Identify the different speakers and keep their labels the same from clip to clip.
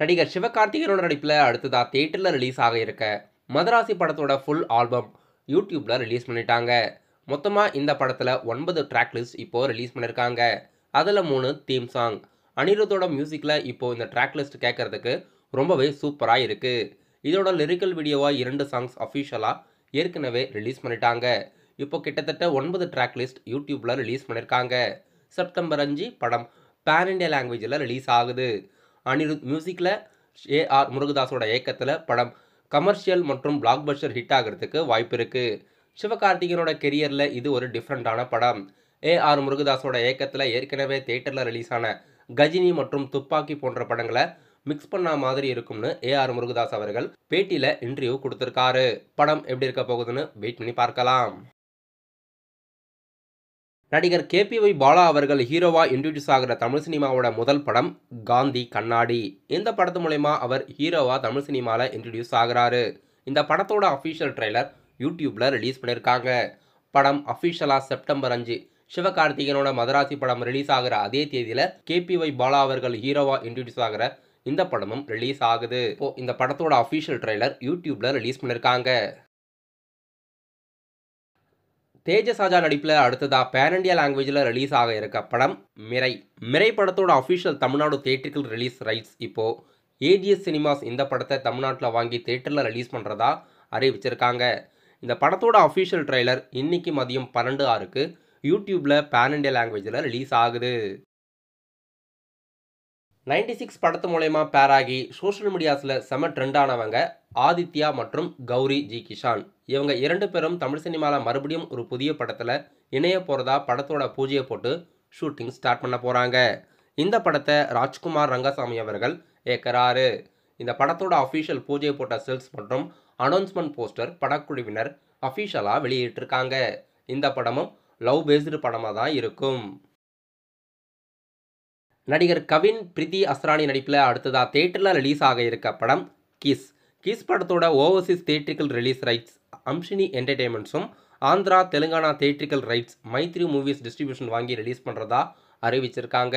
Speaker 1: நடிகர் சிவகார்த்திகேயனோட நடிப்பில் அடுத்ததா தியேட்டரில் ரிலீஸ் ஆக இருக்க மதராசி படத்தோட ஃபுல் ஆல்பம் யூடியூப்ல ரிலீஸ் பண்ணிட்டாங்க. மொத்தமாக இந்த படத்தில் 9 ட்ராக் லிஸ்ட் இப்போ ரிலீஸ் பண்ணியிருக்காங்க. அதில் 3 தீம் சாங். அனிருத்தோட மியூசிக்கில் இப்போ இந்த ட்ராக் லிஸ்ட் கேட்கறதுக்கு ரொம்பவே சூப்பராக இருக்கு. இதோட லிரிக்கல் வீடியோவாக 2 சாங்ஸ் அஃபிஷியலாக ஏற்கனவே ரிலீஸ் பண்ணிட்டாங்க. இப்போ கிட்டத்தட்ட 9 ட்ராக் லிஸ்ட் யூடியூப்ல ரிலீஸ் பண்ணியிருக்காங்க. செப்டம்பர் 5 படம் பேன் இண்டியா லாங்குவேஜில் ரிலீஸ் ஆகுது. அனிருத் மியூசிக்கில் ஏஆர் முருகதாஸோட இயக்கத்தில் படம் கமர்ஷியல் மற்றும் பிளாக் பஸ்டர் ஹிட் ஆகிறதுக்கு வாய்ப்பு இருக்குது. சிவகார்த்திகேயனோட கெரியரில் இது ஒரு டிஃப்ரெண்ட்டான படம். ஏஆர் முருகதாஸோட இயக்கத்தில் ஏற்கனவே தியேட்டரில் ரிலீஸ் ஆன கஜினி மற்றும் துப்பாக்கி போன்ற படங்களை மிக்ஸ் பண்ண மாதிரி இருக்கும்னு ஏஆர் முருகதாஸ் அவர்கள் பேட்டியில் இன்டர்வியூ கொடுத்துருக்காரு. படம் எப்படி இருக்க போகுதுன்னு வெயிட் பண்ணி பார்க்கலாம். நடிகர் கேபிஒய் பாலா அவர்கள் ஹீரோவா இன்ட்ரடியூஸ் ஆகிற தமிழ் சினிமாவோட முதல் படம் காந்தி கண்ணாடி. இந்த படத்து மூலமா அவர் ஹீரோவா தமிழ் சினிமாவில் இன்ட்ரடியூஸ் ஆகிறாரு. இந்த படத்தோட அஃபிஷியல் ட்ரெய்லர் யூடியூப்ல ரிலீஸ் பண்ணியிருக்காங்க. படம் அஃபிஷியலாக செப்டம்பர் 5 சிவகார்த்திகேயனோட மதராசி படம் ரிலீஸ் ஆகிற அதே தேதியில் கேபிஒய் பாலா அவர்கள் ஹீரோவா இன்ட்ரடியூஸ் ஆகிற இந்த படமும் ரிலீஸ் ஆகுது. இப்போ இந்த படத்தோட அஃபிஷியல் ட்ரெய்லர் யூடியூப்ல ரிலீஸ் பண்ணியிருக்காங்க. தேஜஸ் ராஜா நடிப்பில் அடுத்ததா பேன் இண்டியா லாங்குவேஜில் ரிலீஸ் ஆக இருக்க படம் மிரை. மிரை படத்தோட official Tamil Nadu theatrical release rights இப்போது ஏஜிஎஸ் சினிமாஸ் இந்த படத்தை தமிழ்நாட்டில் வாங்கி தியேட்டரில் ரிலீஸ் பண்ணுறதா அறிவிச்சிருக்காங்க. இந்த படத்தோட அஃபிஷியல் ட்ரெய்லர் இன்னைக்கு மதியம் 12:06 யூடியூப்பில் பேன் இண்டியா லாங்குவேஜில் ரிலீஸ் ஆகுது. 96 படத்து மூலயமா பேர் ஆகி சோஷியல் மீடியாஸில் செம ட்ரெண்ட் ஆனவங்க ஆதித்யா மற்றும் கௌரி ஜி கிஷான். இவங்க 2 பேரும் தமிழ் சினிமாவில் மறுபடியும் ஒரு புதிய படத்தில் இணைய போகிறதா படத்தோட பூஜையை போட்டு ஷூட்டிங் ஸ்டார்ட் பண்ண போகிறாங்க. இந்த படத்தை ராஜ்குமார் ரங்கசாமி அவர்கள் இயக்குறாரு. இந்த படத்தோட அஃபிஷியல் பூஜையை போட்ட ஸ்டில்ஸ் மற்றும் அனௌன்ஸ்மெண்ட் போஸ்டர் படக்குழுவினர் அஃபிஷியலாக வெளியிட்டிருக்காங்க. இந்த படமும் லவ் பேஸ்டு படமாக தான் இருக்கும். நடிகர் கவின் பிரித்தி அஸ்ரானி நடிப்பில் அடுத்ததாக தியேட்டரில் ரிலீஸ் ஆக இருக்க படம் கிஸ். கிஸ் படத்தோட ஓவர்சீஸ் தியேட்ரிக்கல் ரிலீஸ் ரைட்ஸ் அம்ஷினி என்டர்டெயின்மெண்ட்ஸும் Andhra Telangana theatrical rights Mythri movies distribution வாங்கி ரிலீஸ் பண்ணுறதா அறிவிச்சிருக்காங்க.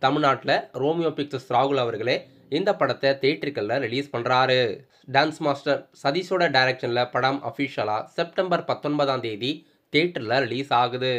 Speaker 1: தமிழ்நாட்டில் ரோமியோ பிக்சர்ஸ் ராகுல் அவர்களே இந்த படத்தை தியேட்ரிக்கலில் ரிலீஸ் பண்ணுறாரு. டான்ஸ் மாஸ்டர் சதீஷோட டைரக்ஷனில் படம் அஃபிஷியலாக செப்டம்பர் 19 தியேட்டரில் ரிலீஸ் ஆகுது.